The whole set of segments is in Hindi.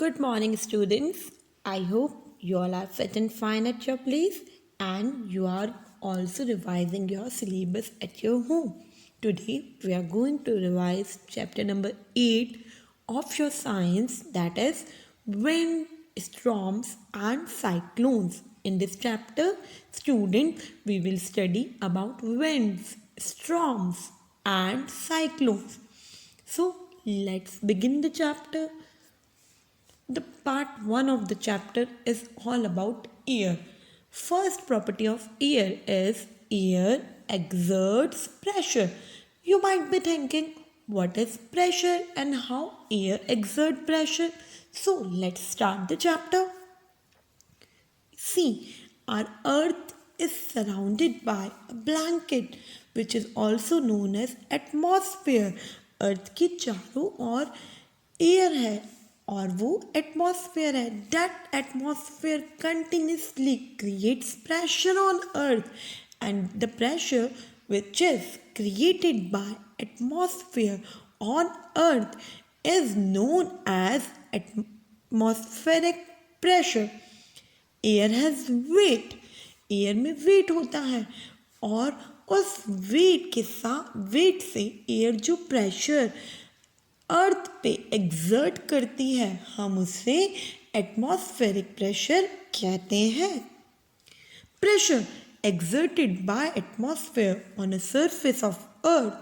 Good morning, students. I hope you all are fit and fine at your place and you are also revising your syllabus at your home. Today, we are going to revise chapter number 8 of your science, that is wind, storms, and cyclones. In this chapter, student, we will study about winds, storms, and cyclones. So, let's begin the chapter. The part 1 of the chapter is all about air. First property of air is air exerts pressure. You might be thinking, what is pressure and how air exerts pressure? So let's start the chapter. See, our earth is surrounded by a blanket which is also known as atmosphere. अर्थ के चारों ओर एयर है और वो एटमॉस्फेयर है. That atmosphere continuously creates pressure on earth and the pressure which is created by atmosphere on earth is known as atmospheric pressure. Air has wait. Air में वेट होता है और उस वेट से एयर जो प्रेशर अर्थ पे एग्जर्ट करती है हम उसे एटमॉस्फेरिक प्रेशर कहते हैं. Pressure exerted by atmosphere on a surface of earth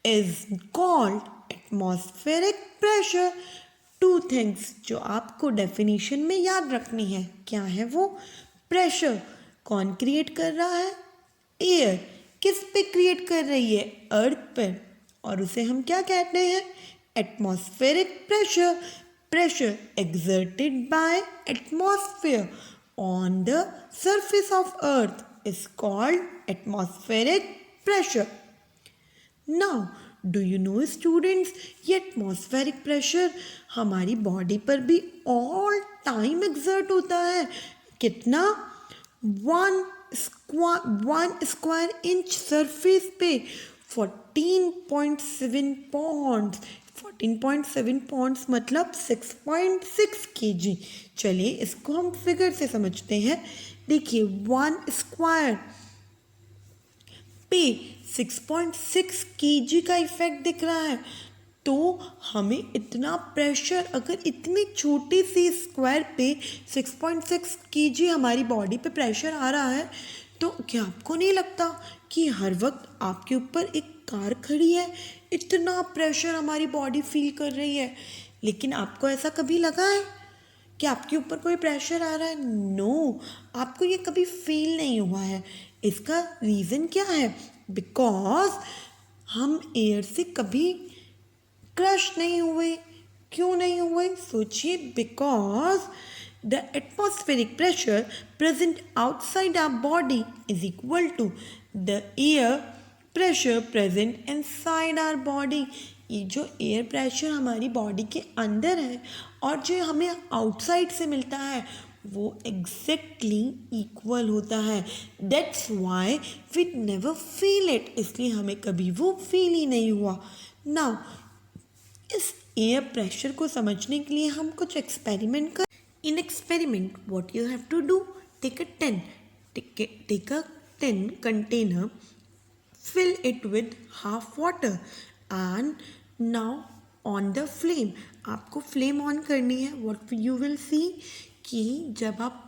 is called atmospheric pressure. Two things जो आपको डेफिनेशन में याद रखनी है. क्या है वो? प्रेशर कौन क्रिएट कर रहा है? एयर. किस पे क्रिएट कर रही है? अर्थ पर. और उसे हम क्या कहते हैं? Atmospheric pressure. Pressure exerted by atmosphere on the surface of earth is called atmospheric pressure. Now, do you know students, ये एटमॉस्फेरिक प्रेशर हमारी बॉडी पर भी ऑल टाइम एग्जर्ट होता है. कितना? 1 स्क्वायर इंच सरफेस पे 14.7 पॉन्ड्स. 14.7 पॉन्ड्स मतलब 6.6 kg. चलिए इसको हम फिगर से समझते हैं. देखिए 1 स्क्वायर पे 6.6 kg का इफेक्ट दिख रहा है. तो हमें इतना प्रेशर अगर इतनी छोटी सी स्क्वायर पे 6.6 kg हमारी बॉडी पे प्रेशर आ रहा है तो क्या आपको नहीं लगता कि हर वक्त आपके ऊपर एक कार खड़ी है, इतना प्रेशर हमारी बॉडी फील कर रही है. लेकिन आपको ऐसा कभी लगा है कि आपके ऊपर कोई प्रेशर आ रहा है? नो, आपको ये कभी फील नहीं हुआ है. इसका रीज़न क्या है? बिकॉज हम एयर से कभी क्रश नहीं हुए. क्यों नहीं हुए? सोचिए. Because the atmospheric pressure present outside our body is equal to the air pressure present inside our body. ये जो एयर प्रेशर हमारी बॉडी के अंदर है और जो हमें आउटसाइड से मिलता है वो एग्जैक्टली इक्वल होता है. That's why we never feel it. इसलिए हमें कभी वो फील ही नहीं हुआ. नाउ इस एयर प्रेशर को समझने के लिए हम कुछ एक्सपेरिमेंट कर. इन experiment what you have to do, take a tin container, fill it with half water and now on the flame. आपको फ्लेम ऑन करनी है. what you will see कि जब आप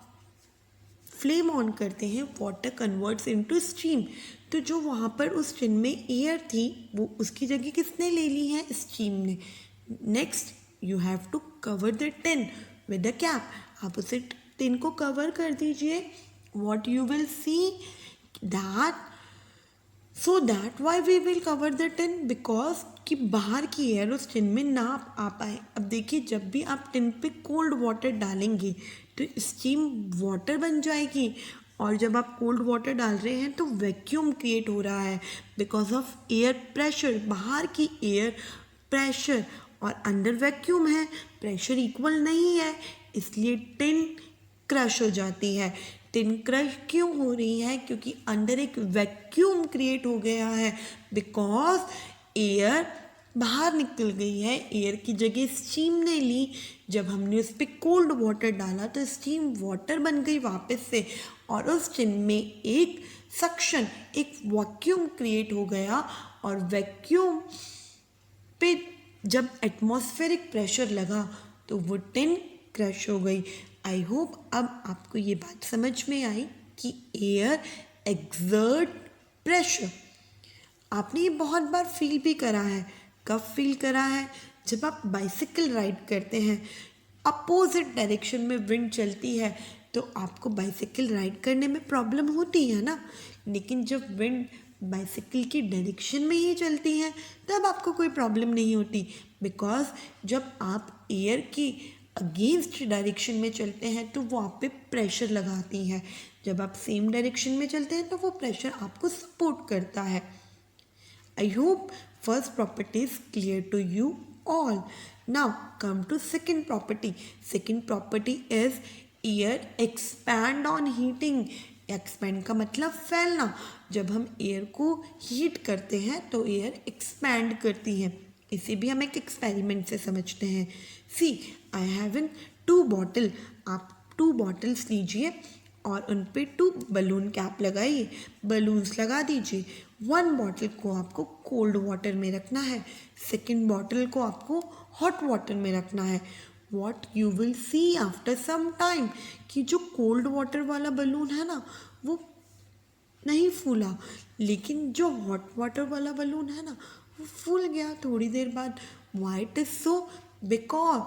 फ्लेम ऑन करते हैं वाटर कन्वर्ट्स इनटू स्टीम. तो जो वहाँ पर उस टिन में एयर थी वो उसकी जगह किसने ले ली है? स्टीम ने. Next you have to cover the tin with a cap. आप उसे टिन को कवर कर दीजिए. what you will see that so that why we will cover the tin, because कि बाहर की एयर उस टिन में ना आ पाए. अब देखिए जब भी आप टिन पे कोल्ड वाटर डालेंगे तो स्टीम वाटर बन जाएगी और जब आप कोल्ड वाटर डाल रहे हैं तो वैक्यूम क्रिएट हो रहा है बिकॉज ऑफ एयर प्रेशर. बाहर की एयर प्रेशर और अंदर वैक्यूम है, प्रेशर इक्वल नहीं है, इसलिए टिन क्रश हो जाती है. टिन क्रश क्यों हो रही है? क्योंकि अंदर एक वैक्यूम क्रिएट हो गया है बिकॉज एयर बाहर निकल गई है, एयर की जगह स्टीम ने ली। जब हमने उस पर कोल्ड वाटर डाला तो स्टीम वाटर बन गई वापस से, और उस टिन में एक सक्शन, एक वैक्यूम क्रिएट हो गया, और वैक्यूम पे जब एटमॉस्फेरिक प्रेशर लगा तो वो टिन क्रश हो गई। आई होप अब आपको ये बात समझ में आई कि एयर एक्सर्ट प्रेशर। आपने ये बहुत बार फील भी करा है। कब फील करा है? जब आप बाइसिकल राइड करते हैं, अपोजिट डायरेक्शन में विंड चलती है तो आपको बाइसिकल राइड करने में प्रॉब्लम होती है ना। लेकिन जब विंड बाइसिकल की डायरेक्शन में ही चलती है तब आपको कोई प्रॉब्लम नहीं होती, बिकॉज जब आप एयर की अगेंस्ट डायरेक्शन में चलते हैं तो वो आप पे प्रेशर लगाती है। जब आप सेम डायरेक्शन में चलते हैं तो वो प्रेशर आपको सपोर्ट करता है। I hope first property is clear to you all. Now come to second property. Second property is air expand on heating. Expand का मतलब फैलना। जब हम एयर को हीट करते हैं तो एयर एक्सपैंड करती है। इसे भी हम एक एक्सपेरिमेंट से समझते हैं। सी आई हैव इन 2 बॉटल। आप 2 बॉटल्स लीजिए और उन पे 2 बलून कैप लगाइए, बलून्स लगा दीजिए। 1 बॉटल को आपको कोल्ड वाटर में रखना है, सेकेंड बॉटल को आपको हॉट वाटर में रखना है। What you will see after some time कि जो कोल्ड वाटर वाला बलून है ना वो नहीं फूला, लेकिन जो हॉट वाटर वाला बलून है ना वो फूल गया थोड़ी देर बाद। Why it is so? Because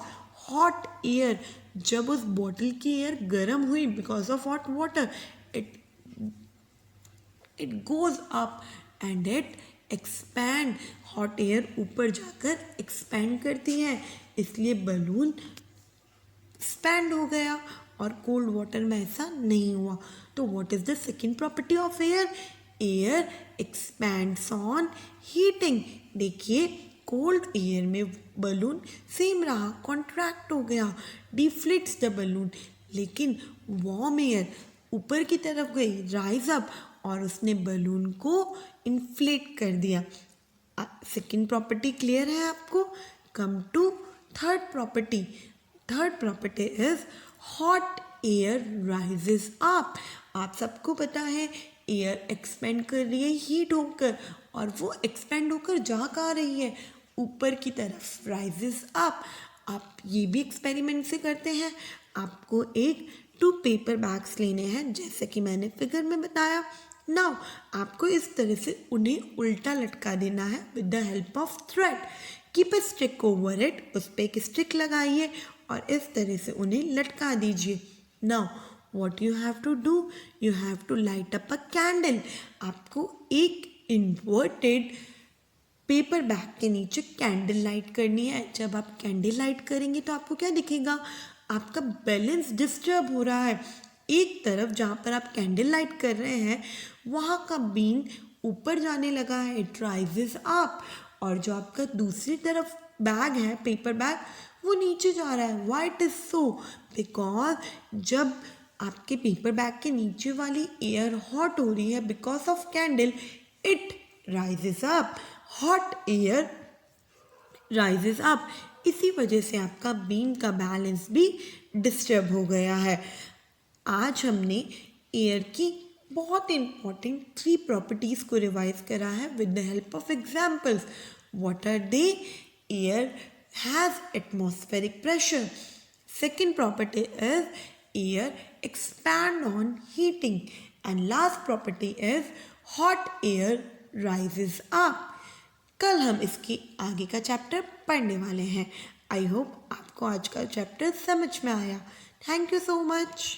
hot air, जब उस बॉटल की एयर गर्म हुई because of hot water, it goes up and it expand. Hot air ऊपर जाकर एक्सपैंड करती है, इसलिए बलून एक्सपैंड हो गया, और कोल्ड वाटर में ऐसा नहीं हुआ। तो what is the second property of air? Air expands on heating. देखिए कोल्ड एयर में बलून सेम रहा, कॉन्ट्रैक्ट हो गया, डिफ्लेट्स द बलून। लेकिन वार्म एयर ऊपर की तरफ गई, राइज अप, और उसने बलून को इन्फ्लेट कर दिया। सेकेंड प्रॉपर्टी क्लियर है आपको? Come to third property. Third property is hot air rises up. आप सबको पता है एयर एक्सपेंड कर रही है हीट होकर, और वो एक्सपेंड होकर जा कहाँ रही है? ऊपर की तरफ, राइजेस अप। आप ये भी एक्सपेरिमेंट से करते हैं। आपको एक 2 पेपर बैग्स लेने हैं जैसे कि मैंने फिगर में बताया। नाउ आपको इस तरह से उन्हें उल्टा लटका देना है with the help of thread. Keep a stick over it, उस पर एक स्टिक लगाइए और इस तरह से उन्हें लटका दीजिए। Now what you have to do? You have to light up a candle. आपको एक inverted पेपर बैग के नीचे कैंडल लाइट करनी है। जब आप कैंडल लाइट करेंगे तो आपको क्या दिखेगा? आपका बैलेंस डिस्टर्ब हो रहा है। एक तरफ जहाँ पर आप कैंडल लाइट कर रहे हैं वहाँ का बीन ऊपर जाने लगा है, इट राइजेस अप, और जो आपका दूसरी तरफ बैग है, पेपर बैग, वो नीचे जा रहा है। Why it is so? Because जब आपके पेपर बैग के नीचे वाली एयर हॉट हो रही है because of candle, it rises up, hot air rises up. इसी वजह से आपका बीम का बैलेंस भी डिस्टर्ब हो गया है। आज हमने एयर की बहुत इंपॉर्टेंट 3 प्रॉपर्टीज़ को रिवाइज करा है with the help of examples. What are they? Air has atmospheric pressure. Second property is air expand on heating, and last property is hot air rises up. कल हम इसकी आगे का चैप्टर पढ़ने वाले हैं। आई होप आपको आज का चैप्टर समझ में आया। Thank you so much.